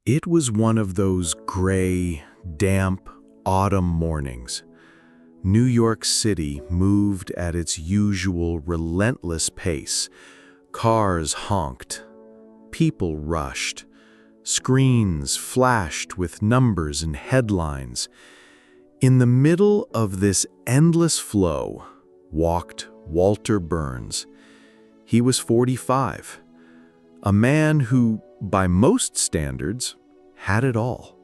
It was one of those gray, damp autumn mornings. New York City moved at its usual relentless pace. Cars honked, people rushed, screens flashed with numbers and headlines. In the middle of this endless flow walked Walter Burns. He was 45, a man who, by most standards, had it all.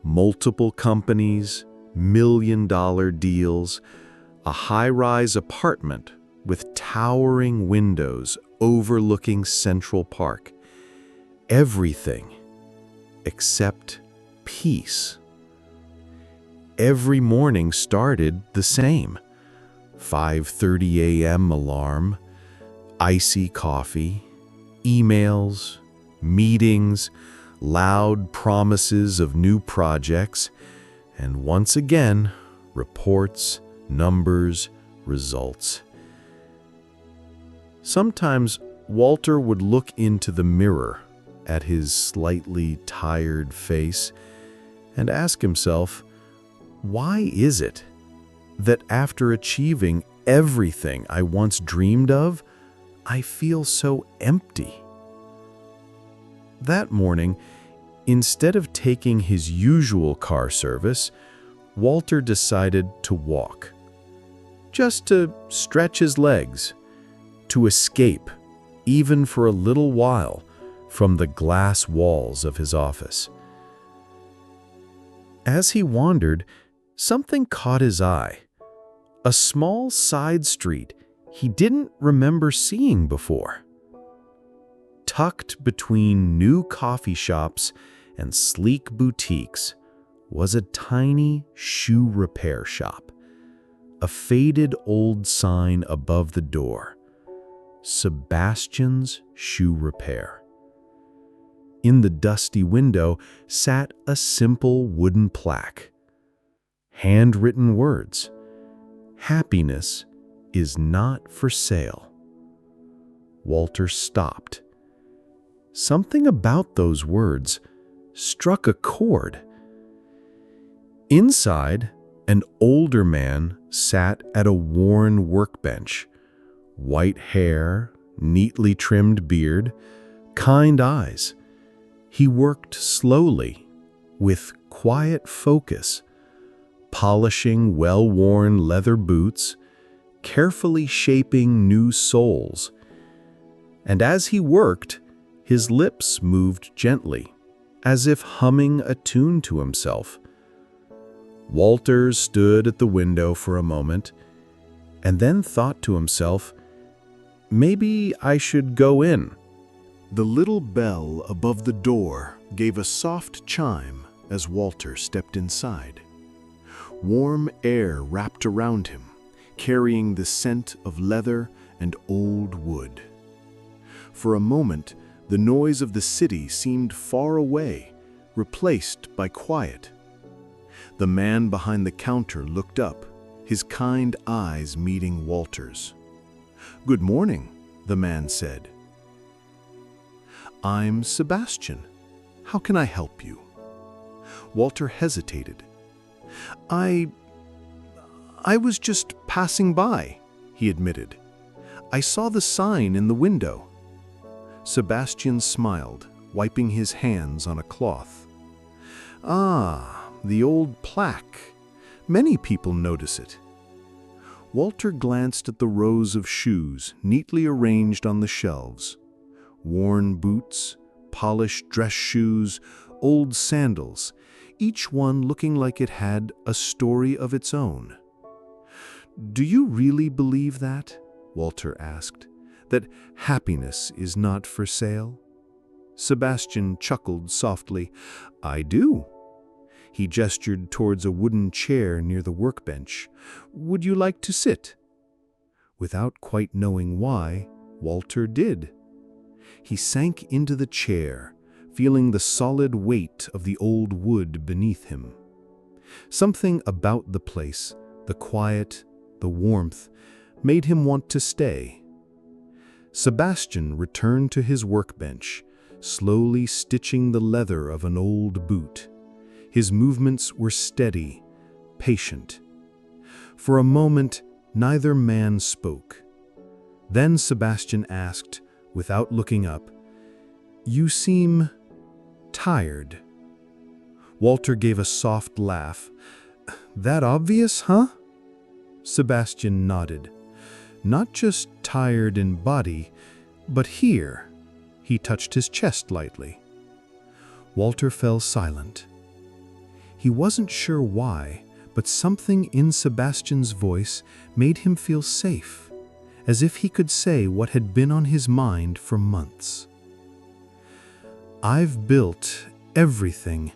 Multiple companies, million-dollar deals, a high-rise apartment with towering windows overlooking Central Park. Everything except peace. Every morning started the same. 5:30 a.m. alarm, icy coffee, emails, meetings, loud promises of new projects, and once again, reports, numbers, results. Sometimes Walter would look into the mirror at his slightly tired face and ask himself, why is it that after achieving everything I once dreamed of, I feel so empty? That morning, instead of taking his usual car service, Walter decided to walk. Just to stretch his legs, to escape, even for a little while, from the glass walls of his office. As he wandered, something caught his eye. A small side street he didn't remember seeing before. Tucked between new coffee shops and sleek boutiques was a tiny shoe repair shop. A faded old sign above the door, Sebastian's Shoe Repair. In the dusty window sat a simple wooden plaque. Handwritten words, "Happiness is not for sale." Walter stopped. Something about those words struck a chord. Inside, an older man sat at a worn workbench. White hair, neatly trimmed beard, kind eyes. He worked slowly, with quiet focus, polishing well-worn leather boots, carefully shaping new soles. And as he worked, his lips moved gently, as if humming a tune to himself. Walter stood at the window for a moment, and then thought to himself, maybe I should go in. The little bell above the door gave a soft chime as Walter stepped inside. Warm air wrapped around him, carrying the scent of leather and old wood. For a moment, the noise of the city seemed far away, replaced by quiet. The man behind the counter looked up, his kind eyes meeting Walter's. "Good morning," the man said. "I'm Sebastian. How can I help you?" Walter hesitated. I was just passing by," he admitted. "I saw the sign in the window." Sebastian smiled, wiping his hands on a cloth. "Ah, the old plaque. Many people notice it." Walter glanced at the rows of shoes neatly arranged on the shelves. Worn boots, polished dress shoes, old sandals, each one looking like it had a story of its own. "Do you really believe that?" Walter asked. "That happiness is not for sale?" Sebastian chuckled softly. "I do." He gestured towards a wooden chair near the workbench. "Would you like to sit?" Without quite knowing why, Walter did. He sank into the chair, feeling the solid weight of the old wood beneath him. Something about the place, the quiet, the warmth, made him want to stay. Sebastian returned to his workbench, slowly stitching the leather of an old boot. His movements were steady, patient. For a moment, neither man spoke. Then Sebastian asked, without looking up, "You seem tired." Walter gave a soft laugh. "That obvious, huh?" Sebastian nodded. "Not just tired in body, but here." He touched his chest lightly. Walter fell silent. He wasn't sure why, but something in Sebastian's voice made him feel safe, as if he could say what had been on his mind for months. "I've built everything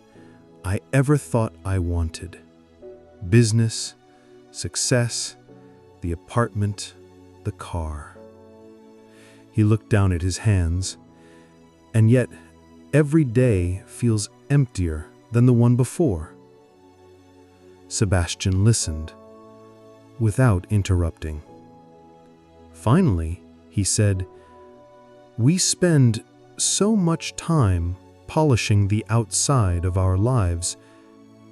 I ever thought I wanted. Business, success, the apartment, the car." He looked down at his hands, and yet every day feels emptier than the one before. Sebastian listened, without interrupting. Finally, he said, "We spend so much time polishing the outside of our lives,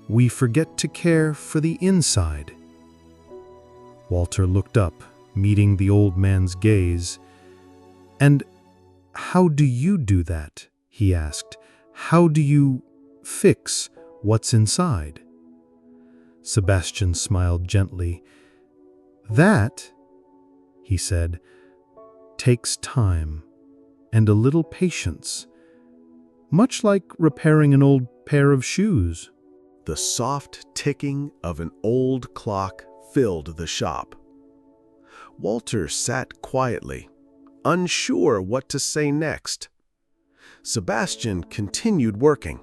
we forget to care for the inside." Walter looked up, meeting the old man's gaze. "And how do you do that?" he asked. "How do you fix what's inside?" Sebastian smiled gently. "That," he said, "takes time and a little patience, much like repairing an old pair of shoes." The soft ticking of an old clock filled the shop. Walter sat quietly, unsure what to say next. Sebastian continued working.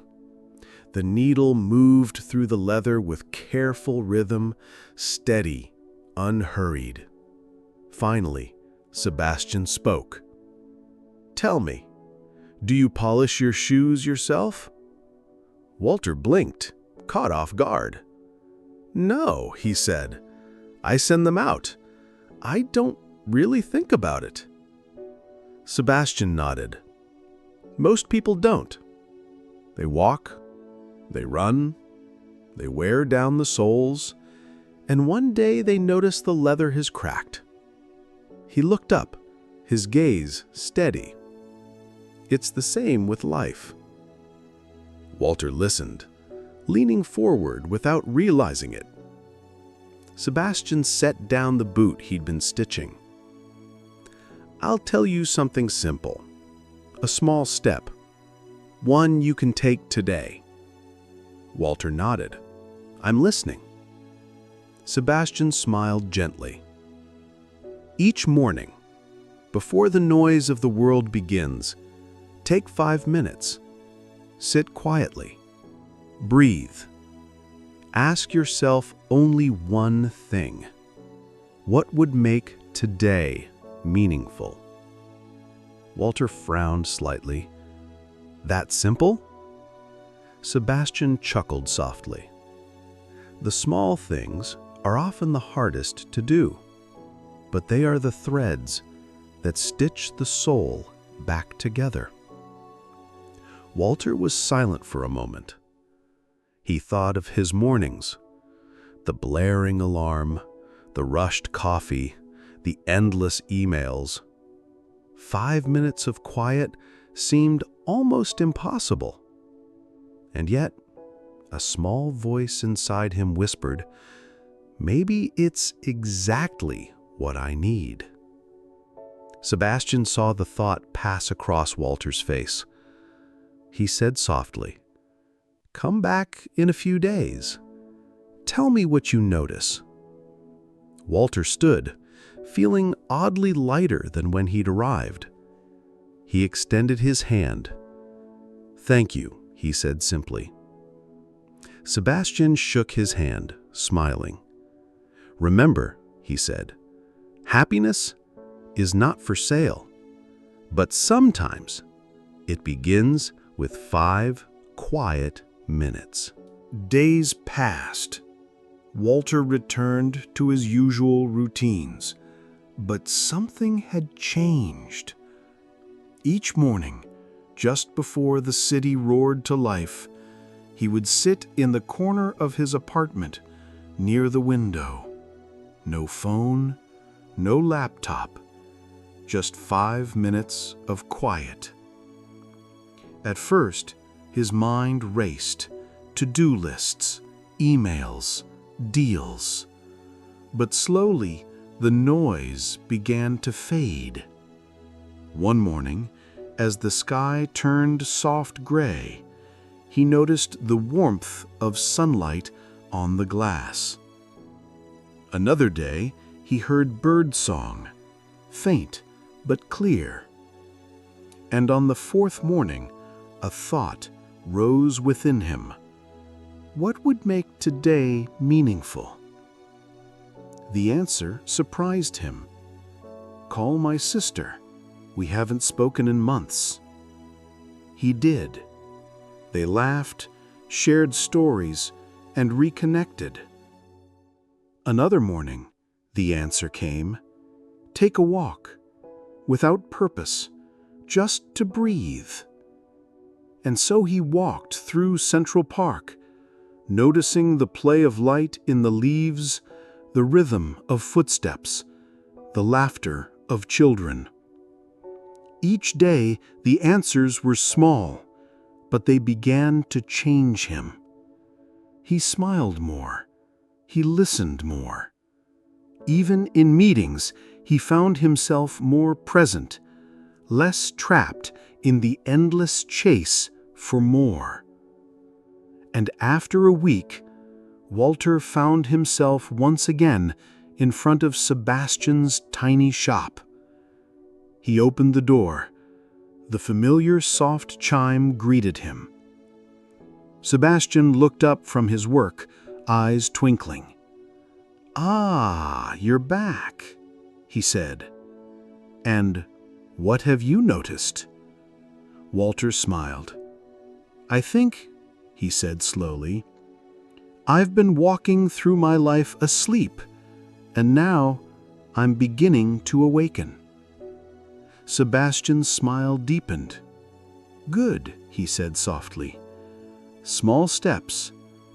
The needle moved through the leather with careful rhythm, steady, unhurried. Finally, Sebastian spoke. "Tell me, do you polish your shoes yourself?" Walter blinked, caught off guard. "No," he said. "I send them out. I don't really think about it." Sebastian nodded. "Most people don't. They walk, they run, they wear down the soles, and one day they notice the leather has cracked." He looked up, his gaze steady. "It's the same with life." Walter listened, leaning forward without realizing it. Sebastian set down the boot he'd been stitching. "I'll tell you something simple, a small step, one you can take today." Walter nodded. "I'm listening." Sebastian smiled gently. "Each morning, before the noise of the world begins, take 5 minutes. Sit quietly. Breathe. Ask yourself only one thing. What would make today meaningful?" Walter frowned slightly. "That simple?" Sebastian chuckled softly. "The small things are often the hardest to do, but they are the threads that stitch the soul back together." Walter was silent for a moment. He thought of his mornings, the blaring alarm, the rushed coffee, the endless emails. 5 minutes of quiet seemed almost impossible. And yet, a small voice inside him whispered, "Maybe it's exactly what I need." Sebastian saw the thought pass across Walter's face. He said softly, "Come back in a few days. Tell me what you notice." Walter stood, feeling oddly lighter than when he'd arrived. He extended his hand. "Thank you," he said simply. Sebastian shook his hand, smiling. "Remember," he said, "happiness is not for sale, but sometimes it begins with 5 quiet minutes." Days passed. Walter returned to his usual routines, but something had changed. Each morning, Just before the city roared to life, he would sit in the corner of his apartment, near the window. No phone, no laptop, just 5 minutes of quiet. At first, his mind raced, to-do lists, emails, deals. But slowly, the noise began to fade. One morning, as the sky turned soft gray, he noticed the warmth of sunlight on the glass. Another day, he heard birdsong, faint but clear. And on the fourth morning, a thought rose within him. What would make today meaningful? The answer surprised him. Call my sister. We haven't spoken in months. He did. They laughed, shared stories, and reconnected. Another morning, the answer came. Take a walk, without purpose, just to breathe. And so he walked through Central Park, noticing the play of light in the leaves, the rhythm of footsteps, the laughter of children. Each day, the answers were small, but they began to change him. He smiled more. He listened more. Even in meetings, he found himself more present, less trapped in the endless chase for more. And after a week, Walter found himself once again in front of Sebastian's tiny shop. He opened the door. The familiar soft chime greeted him. Sebastian looked up from his work, eyes twinkling. "Ah, you're back," he said. "And what have you noticed?" Walter smiled. "I think," he said slowly, "I've been walking through my life asleep, and now I'm beginning to awaken." Sebastian's smile deepened. "Good," he said softly. "Small steps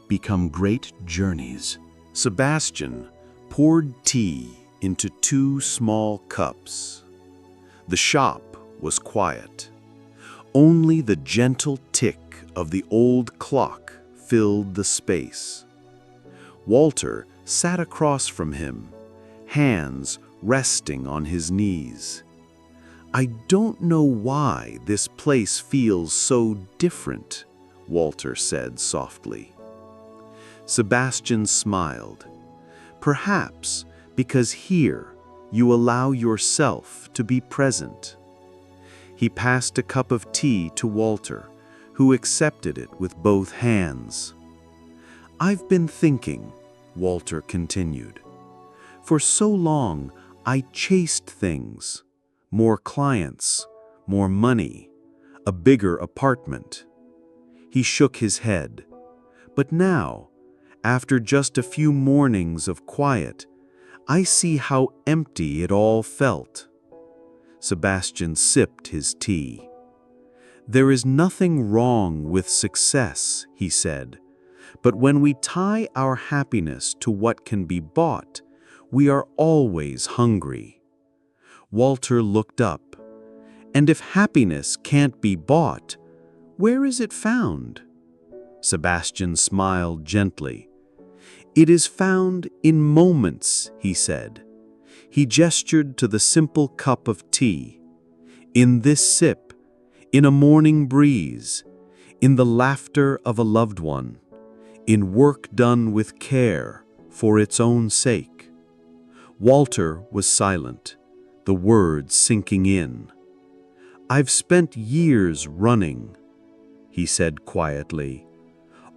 become great journeys." Sebastian poured tea into 2 small cups. The shop was quiet. Only the gentle tick of the old clock filled the space. Walter sat across from him, hands resting on his knees. "I don't know why this place feels so different," Walter said softly. Sebastian smiled. "Perhaps because here you allow yourself to be present." He passed a cup of tea to Walter, who accepted it with both hands. "I've been thinking," Walter continued. "For so long I chased things. More clients, more money, a bigger apartment." He shook his head. "But now, after just a few mornings of quiet, I see how empty it all felt." Sebastian sipped his tea. "There is nothing wrong with success," he said, "but when we tie our happiness to what can be bought, we are always hungry." Walter looked up. "And if happiness can't be bought, where is it found?" Sebastian smiled gently. "It is found in moments," he said. He gestured to the simple cup of tea. "In this sip, in a morning breeze, in the laughter of a loved one, in work done with care for its own sake." Walter was silent, the words sinking in. "I've spent years running," he said quietly,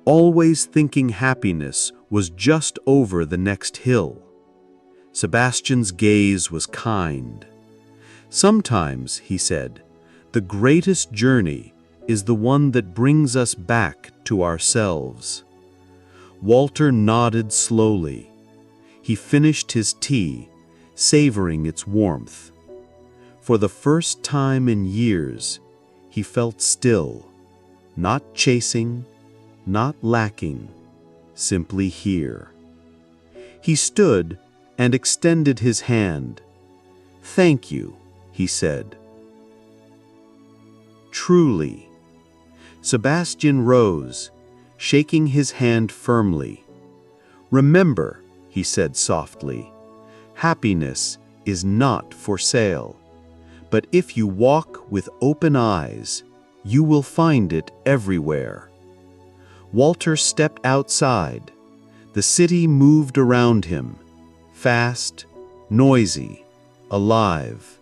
"always thinking happiness was just over the next hill." Sebastian's gaze was kind. "Sometimes," he said, "the greatest journey is the one that brings us back to ourselves." Walter nodded slowly. He finished his tea, savoring its warmth. For the first time in years, He felt still, not chasing, not lacking, simply here. He stood and extended his hand. "Thank you," he said. "Truly." Sebastian rose, shaking his hand firmly. "Remember," he said softly, "happiness is not for sale. But if you walk with open eyes, you will find it everywhere." Walter stepped outside. The city moved around him, fast, noisy, alive.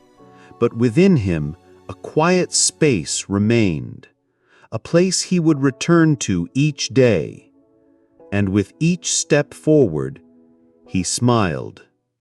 But within him, a quiet space remained, a place he would return to each day. And with each step forward, he smiled.